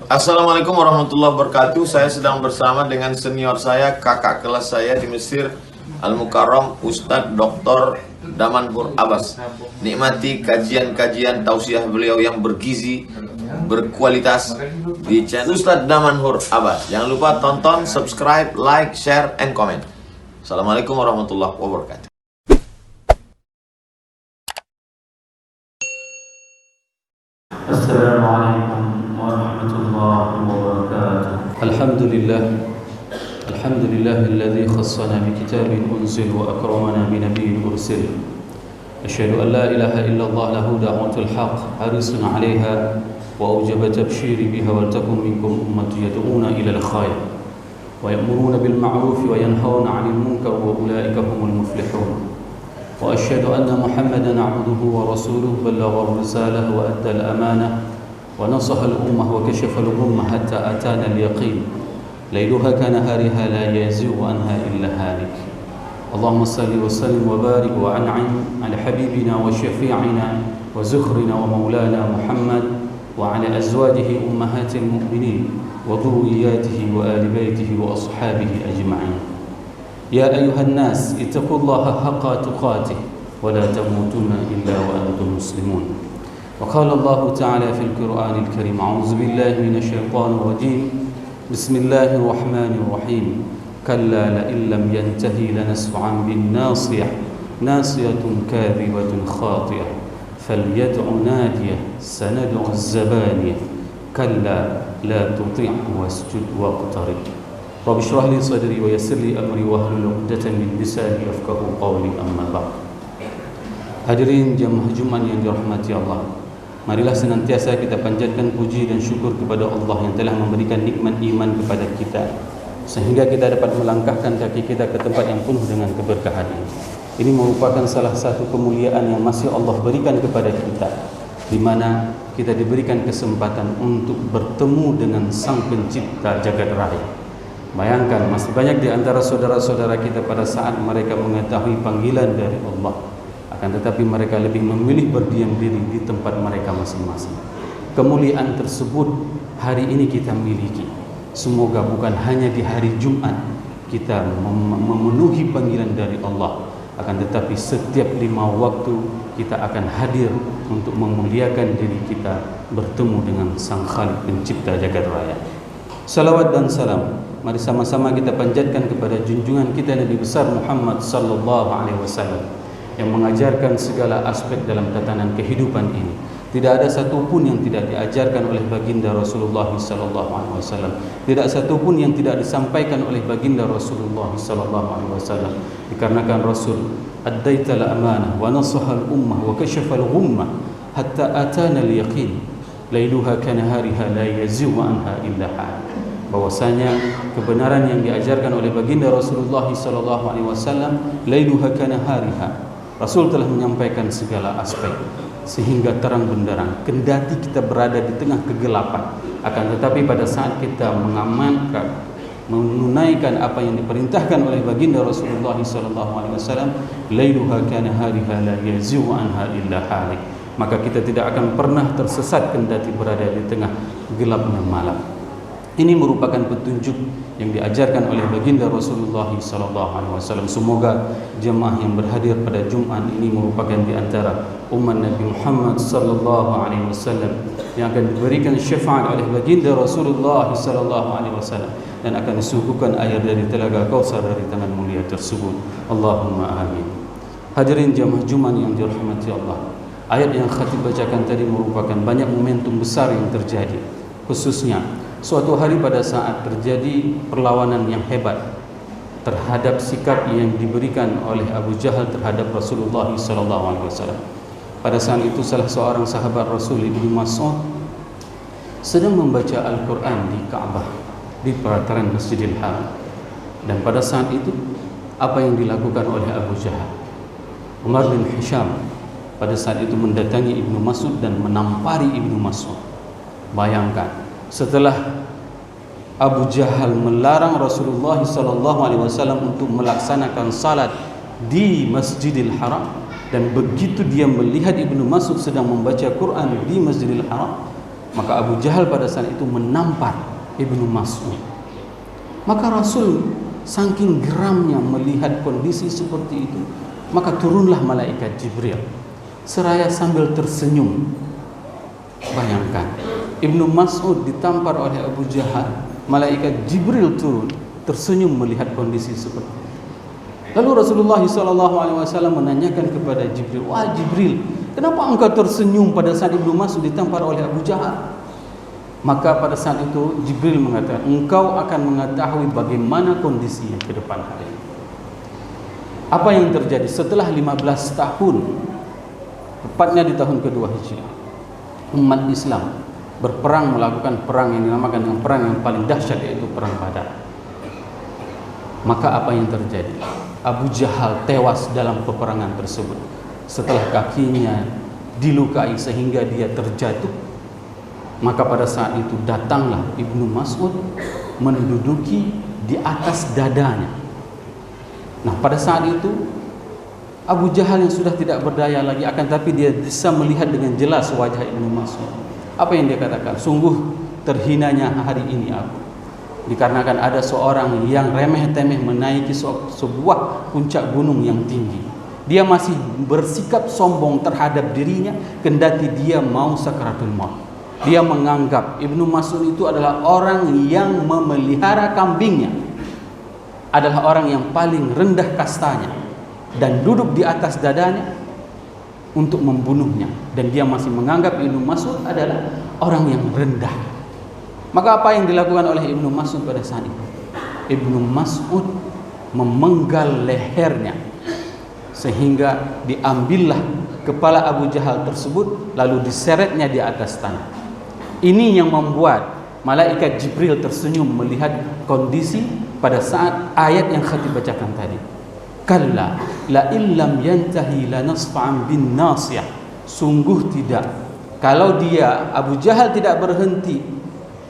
Assalamualaikum warahmatullahi wabarakatuh. Saya sedang bersama dengan senior saya, kakak kelas saya di Mesir, Al-Mukarram, Ustadz Dr. Damanhur Abbas. Nikmati kajian-kajian tausiah beliau yang bergizi, berkualitas di channel Ustadz Damanhur Abbas. Jangan lupa tonton, subscribe, like, share, and comment. Assalamualaikum warahmatullahi wabarakatuh. Assalamualaikum warahmatullahi wabarakatuh. Alhamdulillahilladzi khassana bi kitabin unzil wa akramana bi nabiyyin ursil. Asyhadu an la ilaha illallah lahu da'watul haqq harisun 'alaiha wa awjaba tabshiri biha wal takum minkum ummatun yad'una ila al-khair wa ya'muruna bil ma'ruf wa yanhauna 'anil munkar wa ulaika humul muflihun. وأشهد أن محمدًا عبده ورسوله بلغ الرسالة وأدى الأمانة ونصح الأمة وكشف الغمة حتى أتانا اليقين ليلها كنهارها لا يزيغ عنها إلا هالك. اللهم صل وسلم وبارك وأنعم على حبيبنا وشفيعنا وزخرنا ومولانا محمد وعلى أزواجه أمهات المؤمنين وذرياته وآل بيته وأصحابه أجمعين. يا أيها الناس اتقوا الله حق تقاته ولا تموتن إلا وأنتم مسلمون. وقال الله تعالى في القرآن الكريم أعوذ بالله من الشيطان الرجيم بسم الله الرحمن الرحيم كلا لئن لم ينتهي لنسفعا بالناصية ناصية كاذبة خاطئة فليدع ناديه سندع الزبانية كلا لا تطعه واسجد واقترب. Rabbi shrah li sadri wa yassir li amri wahlul 'uqdatam min lisani yafqahu qawli amma ba'd. Hadirin jemaah Jumat yang dirahmati Allah, marilah senantiasa kita panjatkan puji dan syukur kepada Allah yang telah memberikan nikmat iman kepada kita sehingga kita dapat melangkahkan kaki kita ke tempat yang penuh dengan keberkahan. Ini merupakan salah satu kemuliaan yang masih Allah berikan kepada kita, di mana kita diberikan kesempatan untuk bertemu dengan Sang Pencipta jagat raya. Bayangkan, masih banyak di antara saudara-saudara kita pada saat mereka mengetahui panggilan dari Allah, akan tetapi mereka lebih memilih berdiam diri di tempat mereka masing-masing. Kemuliaan tersebut hari ini kita miliki. Semoga bukan hanya di hari Jumat kita memenuhi panggilan dari Allah, akan tetapi setiap 5 waktu kita akan hadir untuk memuliakan diri kita bertemu dengan Sang Khalik Pencipta jagat raya. Salawat dan salam mari sama-sama kita panjatkan kepada junjungan kita Nabi besar Muhammad sallallahu alaihi wasallam yang mengajarkan segala aspek dalam tatanan kehidupan ini. Tidak ada satu pun yang tidak diajarkan oleh baginda Rasulullah sallallahu alaihi wasallam. Tidak satu pun yang tidak disampaikan oleh baginda Rasulullah sallallahu alaihi wasallam. Dikarenakan Rasul addaital amanah wa nasahal ummah wa kashafal ghummah hatta atana al-yaqin lailuha kanahariha la yazighu anha illa halik. Bahwasanya kebenaran yang diajarkan oleh baginda Rasulullah sallallahu alaihi wasallam lailuha kanahariha, Rasul telah menyampaikan segala aspek sehingga terang benderang kendati kita berada di tengah kegelapan. Akan tetapi pada saat kita mengamankan, menunaikan apa yang diperintahkan oleh baginda Rasulullah sallallahu alaihi wasallam, lailuha kanahariha la yazighu anha illa halik, maka kita tidak akan pernah tersesat kendati berada di tengah gelapnya malam. Ini merupakan petunjuk yang diajarkan oleh baginda Rasulullah sallallahu alaihi wasallam. Semoga jemaah yang berhadir pada Jumat ini merupakan di antara umat Nabi Muhammad sallallahu alaihi wasallam yang akan diberikan syafaat oleh baginda Rasulullah sallallahu alaihi wasallam dan akan disuguhkan air dari telaga Kautsar dari tangan mulia tersebut. Allahumma amin. Hadirin jemaah Jumat yang dirahmati Allah, ayat yang khatib bacakan tadi merupakan banyak momentum besar yang terjadi, khususnya suatu hari pada saat terjadi perlawanan yang hebat terhadap sikap yang diberikan oleh Abu Jahal terhadap Rasulullah sallallahu alaihi wasallam. Pada saat itu salah seorang sahabat Rasul Ibnu Mas'ud sedang membaca Al-Quran di Ka'bah, di pelataran Masjidil Haram. Dan pada saat itu apa yang dilakukan oleh Abu Jahal? Umar bin Hisham pada saat itu mendatangi Ibnu Mas'ud dan menampari Ibnu Mas'ud. Bayangkan, setelah Abu Jahal melarang Rasulullah SAW untuk melaksanakan salat di Masjidil Haram, dan begitu dia melihat Ibnu Mas'ud sedang membaca Quran di Masjidil Haram, Maka Abu Jahal pada saat itu menampar Ibnu Mas'ud. Maka Rasul saking geramnya melihat kondisi seperti itu, maka turunlah malaikat Jibril seraya sambil tersenyum. Bayangkan, Ibnu Mas'ud ditampar oleh Abu Jahal, malaikat Jibril turun tersenyum melihat kondisi seperti itu. Lalu Rasulullah SAW menanyakan kepada Jibril, "Wah Jibril, kenapa engkau tersenyum pada saat Ibnu Mas'ud ditampar oleh Abu Jahal?" Maka pada saat itu Jibril mengatakan, "Engkau akan mengetahui bagaimana kondisinya ke depan hari ini." Apa yang terjadi setelah 15 tahun, tepatnya di tahun kedua Hijriah, umat Islam berperang melakukan perang yang dinamakan dengan perang yang paling dahsyat, yaitu perang Badar. Maka apa yang terjadi? Abu Jahal tewas dalam peperangan tersebut setelah kakinya dilukai sehingga dia terjatuh. Maka pada saat itu datanglah Ibnu Mas'ud menduduki di atas dadanya. Nah, pada saat itu Abu Jahal yang sudah tidak berdaya lagi, akan tapi dia bisa melihat dengan jelas wajah Ibnu Mas'ud. Apa yang dia katakan? "Sungguh terhinanya hari ini aku, dikarenakan ada seorang yang remeh-temeh menaiki sebuah puncak gunung yang tinggi. Dia masih bersikap sombong terhadap dirinya kendati dia mau sakaratul maut. Dia menganggap Ibnu Mas'ud itu adalah orang yang memelihara kambingnya, adalah orang yang paling rendah kastanya, dan duduk di atas dadanya untuk membunuhnya. Dan dia masih menganggap Ibnu Mas'ud adalah orang yang rendah." Maka apa yang dilakukan oleh Ibnu Mas'ud pada saat itu? Ibnu Mas'ud memenggal lehernya sehingga diambillah kepala Abu Jahal tersebut lalu diseretnya di atas tanah. Ini yang membuat malaikat Jibril tersenyum melihat kondisi pada saat ayat yang khatib bacakan tadi. "Kalla la illam yantahi lanasfa'an bin nasiyah." Sungguh tidak, kalau dia Abu Jahal tidak berhenti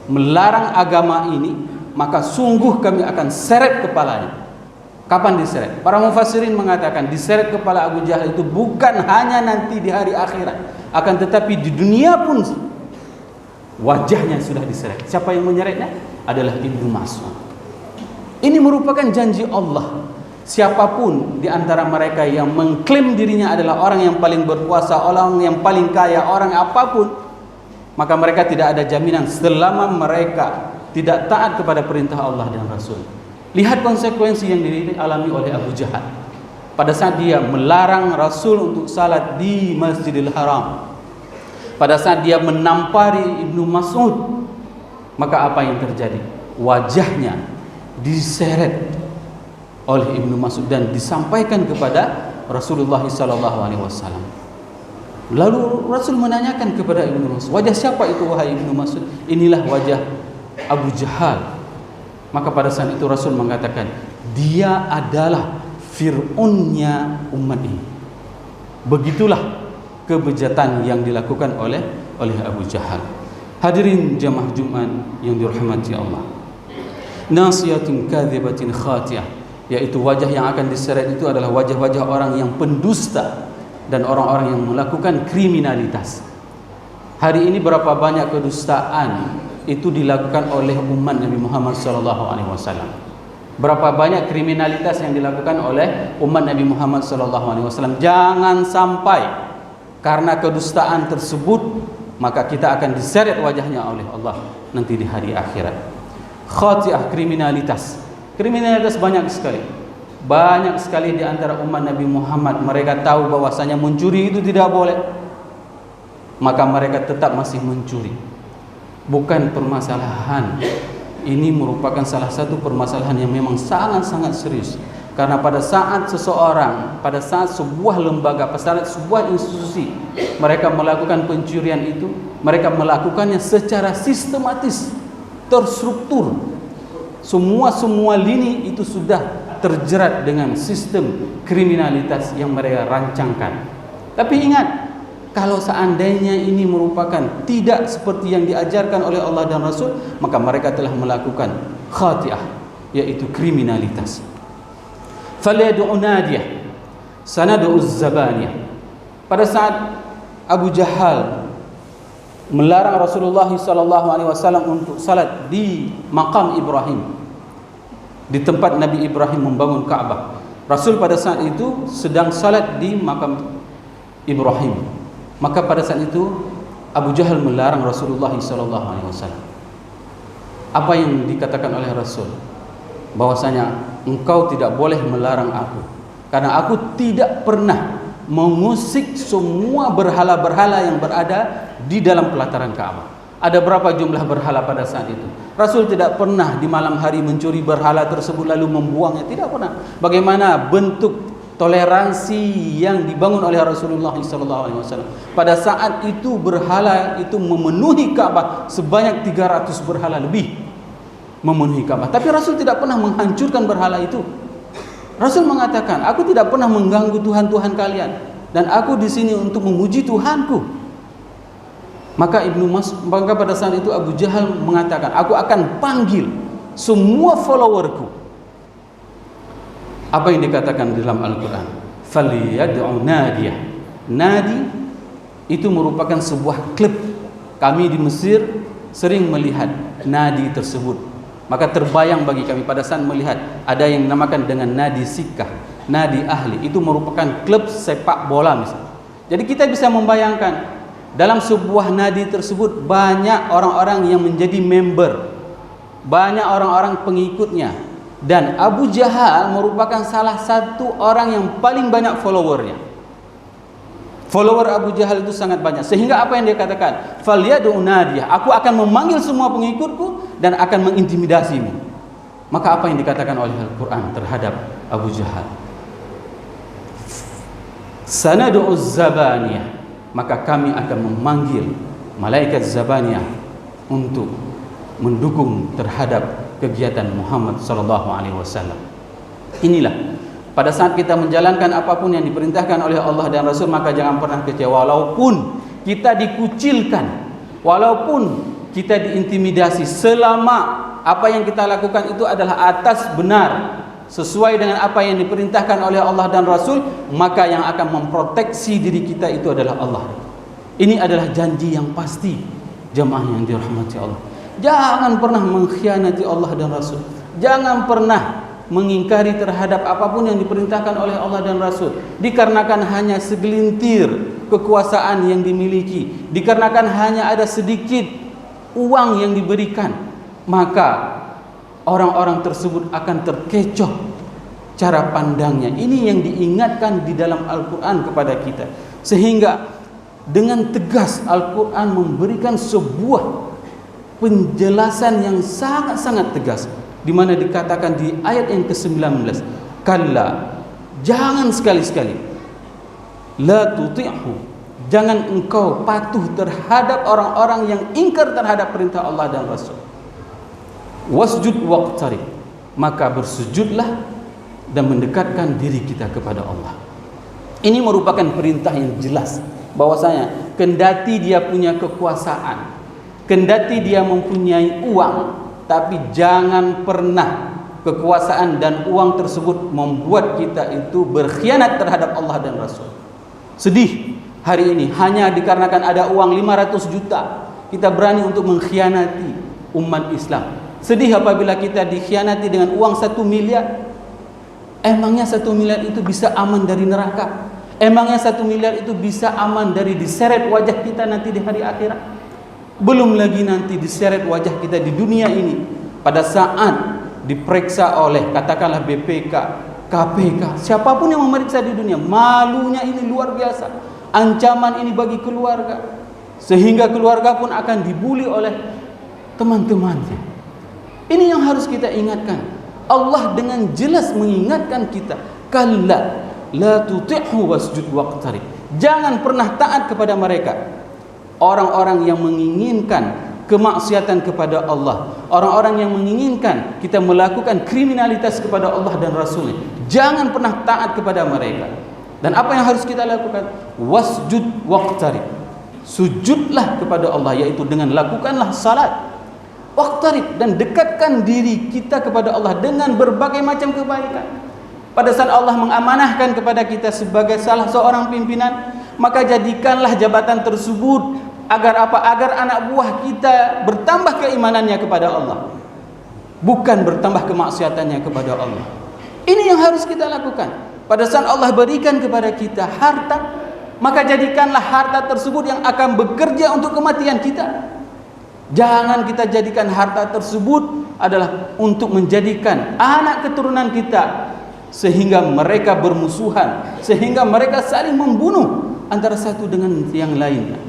melarang agama ini, maka sungguh kami akan seret kepalanya. Kapan diseret? Para mufassirin mengatakan diseret kepala Abu Jahal itu bukan hanya nanti di hari akhirat, akan tetapi di dunia pun wajahnya sudah diseret. Siapa yang menyeretnya? Adalah Ibnu Mas'ud. Ini merupakan janji Allah. Siapapun di antara mereka yang mengklaim dirinya adalah orang yang paling berkuasa, orang yang paling kaya, orang apapun, maka mereka tidak ada jaminan selama mereka tidak taat kepada perintah Allah dan Rasul. Lihat konsekuensi yang dialami oleh Abu Jahal pada saat dia melarang Rasul untuk salat di Masjidil Haram, pada saat dia menampari Ibnu Mas'ud. Maka apa yang terjadi? Wajahnya diseret oleh Ibnu Mas'ud dan disampaikan kepada Rasulullah SAW. Lalu Rasul menanyakan kepada Ibnu Mas'ud, "Wajah siapa itu wahai Ibnu Mas'ud?" "Inilah wajah Abu Jahal." Maka pada saat itu Rasul mengatakan, "Dia adalah Fir'aunnya umat ini." Begitulah kebejatan yang dilakukan oleh Abu Jahal. Hadirin jamaah Jumat yang dirahmati Allah. Nasiyatin kadhibatin khatiyah, yaitu wajah yang akan diseret itu adalah wajah-wajah orang yang pendusta dan orang-orang yang melakukan kriminalitas. Hari ini berapa banyak kedustaan itu dilakukan oleh umat Nabi Muhammad SAW. Berapa banyak kriminalitas yang dilakukan oleh umat Nabi Muhammad SAW. Jangan sampai karena kedustaan tersebut maka kita akan diseret wajahnya oleh Allah nanti di hari akhirat. Khati'ah, kriminalitas. Kriminalitas banyak sekali. Banyak sekali di antara umat Nabi Muhammad mereka tahu bahwasanya mencuri itu tidak boleh, maka mereka tetap masih mencuri. Bukan permasalahan ini, merupakan salah satu permasalahan yang memang sangat-sangat serius. Karena pada saat seseorang, pada saat sebuah lembaga, pada saat sebuah institusi mereka melakukan pencurian itu, mereka melakukannya secara sistematis, terstruktur. Semua lini itu sudah terjerat dengan sistem kriminalitas yang mereka rancangkan. Tapi ingat, kalau seandainya ini merupakan tidak seperti yang diajarkan oleh Allah dan Rasul, maka mereka telah melakukan khati'ah, yaitu kriminalitas. Falyad'u nadiyah sanad'u zabaniyah. Pada saat Abu Jahal melarang Rasulullah SAW untuk salat di makam Ibrahim, di tempat Nabi Ibrahim membangun Ka'bah. Rasul pada saat itu sedang salat di makam Ibrahim. Maka pada saat itu Abu Jahal melarang Rasulullah SAW. Apa yang dikatakan oleh Rasul? Bahwasanya engkau tidak boleh melarang aku, karena aku tidak pernah mengusik semua berhala-berhala yang berada di dalam pelataran Ka'bah. Ada berapa jumlah berhala pada saat itu? Rasul tidak pernah di malam hari mencuri berhala tersebut lalu membuangnya, tidak pernah. Bagaimana bentuk toleransi yang dibangun oleh Rasulullah SAW? Pada saat itu berhala itu memenuhi Ka'bah, sebanyak 300 berhala lebih memenuhi Ka'bah. Tapi Rasul tidak pernah menghancurkan berhala itu. Rasul mengatakan, aku tidak pernah mengganggu Tuhan-Tuhan kalian, dan aku di sini untuk memuji Tuhanku. Maka pada saat itu Abu Jahal mengatakan, aku akan panggil semua followerku. Apa yang dikatakan dalam Al-Quran? Faliyad'u nadiyah. Nadi itu merupakan sebuah klub. Kami di Mesir sering melihat nadi tersebut. Maka terbayang bagi kami pada saat melihat ada yang dinamakan dengan nadi sikah, nadi ahli. Itu merupakan klub sepak bola misalnya. Jadi kita bisa membayangkan dalam sebuah nadi tersebut banyak orang-orang yang menjadi member, banyak orang-orang pengikutnya, dan Abu Jahal merupakan salah satu orang yang paling banyak followernya. Follower Abu Jahal itu sangat banyak, sehingga apa yang dia katakan? Falyad'u nadiyah, aku akan memanggil semua pengikutku dan akan mengintimidasimu. Maka apa yang dikatakan oleh Al-Quran terhadap Abu Jahal? Sanad'u zabaniyah, maka kami akan memanggil malaikat zabaniyah untuk mendukung terhadap kegiatan Muhammad SAW. Inilah, pada saat kita menjalankan apapun yang diperintahkan oleh Allah dan Rasul, maka jangan pernah kecewa. Walaupun kita dikucilkan, walaupun kita diintimidasi, selama apa yang kita lakukan itu adalah atas benar, sesuai dengan apa yang diperintahkan oleh Allah dan Rasul, maka yang akan memproteksi diri kita itu adalah Allah. Ini adalah janji yang pasti, jamaah yang dirahmati Allah. Jangan pernah mengkhianati Allah dan Rasul. Jangan pernah mengingkari terhadap apapun yang diperintahkan oleh Allah dan Rasul, dikarenakan hanya segelintir kekuasaan yang dimiliki, dikarenakan hanya ada sedikit uang yang diberikan, maka orang-orang tersebut akan terkecoh cara pandangnya. Ini yang diingatkan di dalam Al-Quran kepada kita, sehingga dengan tegas Al-Quran memberikan sebuah penjelasan yang sangat-sangat tegas, di mana dikatakan di ayat yang ke-19, kalla, jangan sekali-sekali, la tuti'hu, jangan engkau patuh terhadap orang-orang yang ingkar terhadap perintah Allah dan Rasul. Wasjud waqtarib, maka bersujudlah dan mendekatkan diri kita kepada Allah. Ini merupakan perintah yang jelas bahwasanya kendati dia punya kekuasaan, kendati dia mempunyai uang, tapi jangan pernah kekuasaan dan uang tersebut membuat kita itu berkhianat terhadap Allah dan Rasul. Sedih hari ini hanya dikarenakan ada uang 500 juta kita berani untuk mengkhianati umat Islam. Sedih apabila kita dikhianati dengan uang 1 miliar. Emangnya 1 miliar itu bisa aman dari neraka? Emangnya 1 miliar itu bisa aman dari diseret wajah kita nanti di hari akhirat? Belum lagi nanti diseret wajah kita di dunia ini pada saat diperiksa oleh katakanlah BPK, KPK, siapapun yang memeriksa di dunia. Malunya ini luar biasa, ancaman ini bagi keluarga, sehingga keluarga pun akan dibuli oleh teman-temannya. Ini yang harus kita ingatkan. Allah dengan jelas mengingatkan kita, kalla la tuti'hu wasjud waqtarib, jangan pernah taat kepada mereka, orang-orang yang menginginkan kemaksiatan kepada Allah, orang-orang yang menginginkan kita melakukan kriminalitas kepada Allah dan Rasulnya. Jangan pernah taat kepada mereka. Dan apa yang harus kita lakukan? Wasjud waqtarib, sujudlah kepada Allah, yaitu dengan lakukanlah salat. Waqtarib, dan dekatkan diri kita kepada Allah dengan berbagai macam kebaikan. Pada saat Allah mengamanahkan kepada kita sebagai salah seorang pimpinan, maka jadikanlah jabatan tersebut Agar apa? Agar anak buah kita bertambah keimanannya kepada Allah, bukan bertambah kemaksiatannya kepada Allah. Ini yang harus kita lakukan. Pada saat Allah berikan kepada kita harta, maka jadikanlah harta tersebut yang akan bekerja untuk kematian kita. Jangan kita jadikan harta tersebut adalah untuk menjadikan anak keturunan kita sehingga mereka bermusuhan, sehingga mereka saling membunuh antara satu dengan yang lainnya.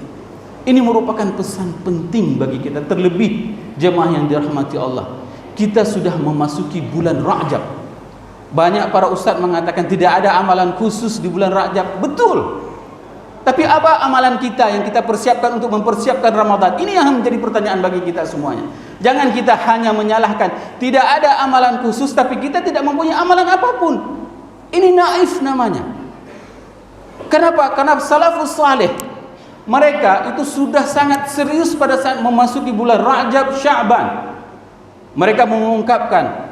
Ini merupakan pesan penting bagi kita, terlebih jemaah yang dirahmati Allah. Kita sudah memasuki bulan Rajab. Banyak para ustaz mengatakan tidak ada amalan khusus di bulan Rajab. Betul. Tapi apa amalan kita yang kita persiapkan untuk mempersiapkan Ramadan? Ini yang menjadi pertanyaan bagi kita semuanya. Jangan kita hanya menyalahkan tidak ada amalan khusus tapi kita tidak mempunyai amalan apapun. Ini naif namanya. Kenapa? Karena salafus saleh mereka itu sudah sangat serius pada saat memasuki bulan Rajab, Sya'ban. Mereka mengungkapkan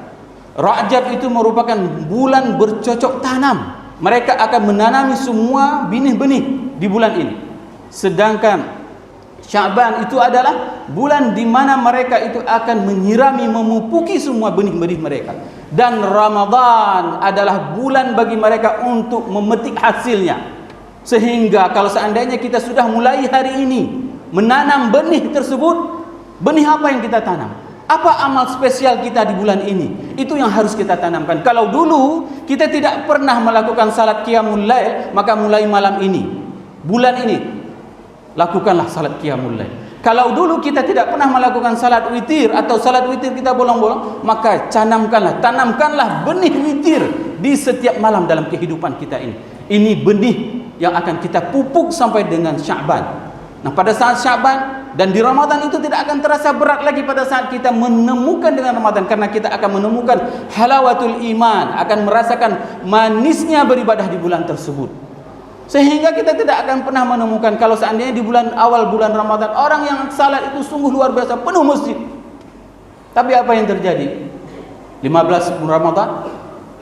Rajab itu merupakan bulan bercocok tanam. Mereka akan menanami semua benih-benih di bulan ini. Sedangkan Sya'ban itu adalah bulan di mana mereka itu akan menyirami, memupuki semua benih-benih mereka. Dan Ramadan adalah bulan bagi mereka untuk memetik hasilnya. Sehingga kalau seandainya kita sudah mulai hari ini menanam benih tersebut, benih apa yang kita tanam? Apa amal spesial kita di bulan ini? Itu yang harus kita tanamkan. Kalau dulu kita tidak pernah melakukan salat qiyamul lail, maka mulai malam ini, bulan ini, lakukanlah salat qiyamul lail. Kalau dulu kita tidak pernah melakukan salat witir atau salat witir kita bolong-bolong, maka tanamkanlah benih witir di setiap malam dalam kehidupan kita ini. Ini benih yang akan kita pupuk sampai dengan Sya'ban. Nah, pada saat Sya'ban dan di Ramadan itu tidak akan terasa berat lagi pada saat kita menemukan dengan Ramadan, karena kita akan menemukan halawatul iman, akan merasakan manisnya beribadah di bulan tersebut. Sehingga kita tidak akan pernah menemukan kalau seandainya di bulan awal bulan Ramadan orang yang salat itu sungguh luar biasa, penuh masjid. Tapi apa yang terjadi? 15 Ramadan,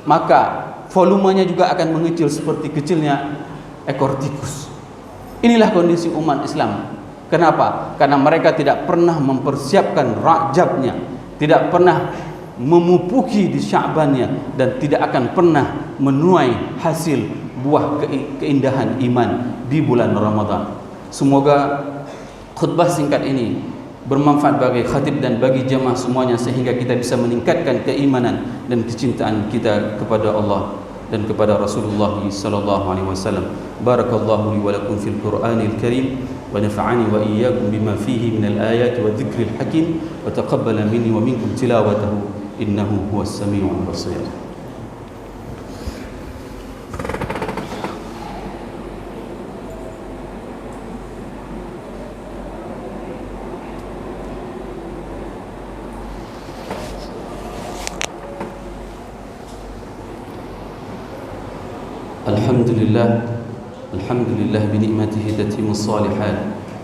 maka volumenya juga akan mengecil seperti kecilnya ekor tikus. Inilah kondisi umat Islam. Kenapa? Karena mereka tidak pernah mempersiapkan Rajabnya, tidak pernah memupuki di Sya'bannya, dan tidak akan pernah menuai hasil buah keindahan iman di bulan Ramadan. Semoga khutbah singkat ini bermanfaat bagi khatib dan bagi jemaah semuanya, sehingga kita bisa meningkatkan keimanan dan kecintaan kita kepada Allah dan kepada Rasulullah sallallahu alaihi wasallam. Barakallahu li wa lakum fil Qur'anil Karim wa nafa'ani wa iyyakum bima fihi minal ayati wa dzikril hakim wa taqabbala minni wa minkum tilawatahu innahu huwas samiul basir. الحمد لله بنعمته تتم الصالحات.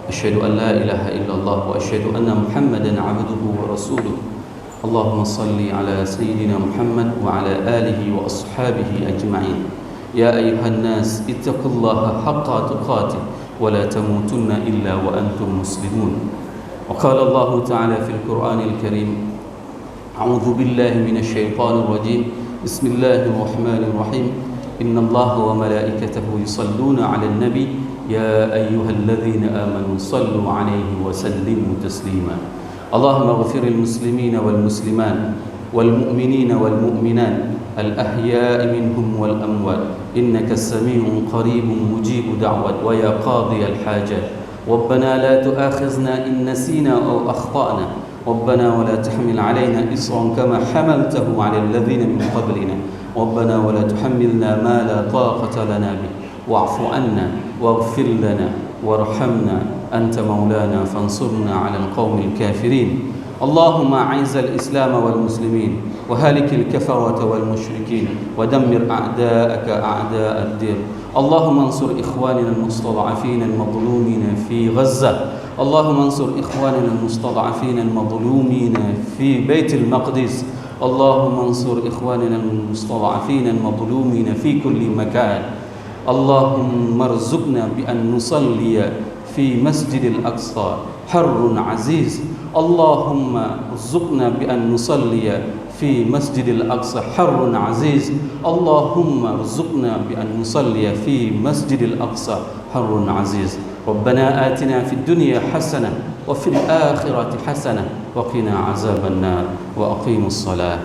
أشهد أن لا إله إلا الله وأشهد أن محمدا عبده ورسوله. اللهم صل على سيدنا محمد وعلى آله وأصحابه أجمعين. يا أيها الناس اتقوا الله حق تقاته ولا تموتن إلا وأنتم مسلمون. وقال الله تعالى في القرآن الكريم: أعوذ بالله من الشيطان الرجيم. بسم الله الرحمن الرحيم. إن الله وملائكته يصلون على النبي يا أيها الذين آمنوا صلوا عليه وسلموا تسليما. اللهم اغفر المسلمين والمسلمات والمؤمنين والمؤمنات الأحياء منهم والأموات إنك السميع قريب مجيب دعوة ويا قاضي الحاجات. ربنا لا تؤاخذنا إن نسينا أو أخطأنا. ربنا ولا تحمل علينا إصرا كما حملته على الذين من قبلنا. ربنا ولا تحملنا ما لا طاقة لنا به. واعف عنا واغفر لنا وارحمنا أنت مولانا فانصرنا على القوم الكافرين. اللهم أعز الإسلام والمسلمين وهلك الكفرة والمشركين ودمر أعداءك أعداء الدين. اللهم انصر إخواننا المستضعفين المظلومين في غزة. اللهم انصر إخواننا المستضعفين المظلومين في بيت المقدس. اللهم انصر إخواننا المستضعفين المظلومين في كل مكان. اللهم ارزقنا بأن نصلي في مسجد الأقصى حر عزيز اللهم ارزقنا بأن نصلي في مسجد الأقصى حر عزيز اللهم ارزقنا بأن نصلي في مسجد الأقصى حر عزيز ربنا آتنا في الدنيا حسنة وفي الآخرة حسنة وقنا عذاب النار وأقيموا الصلاة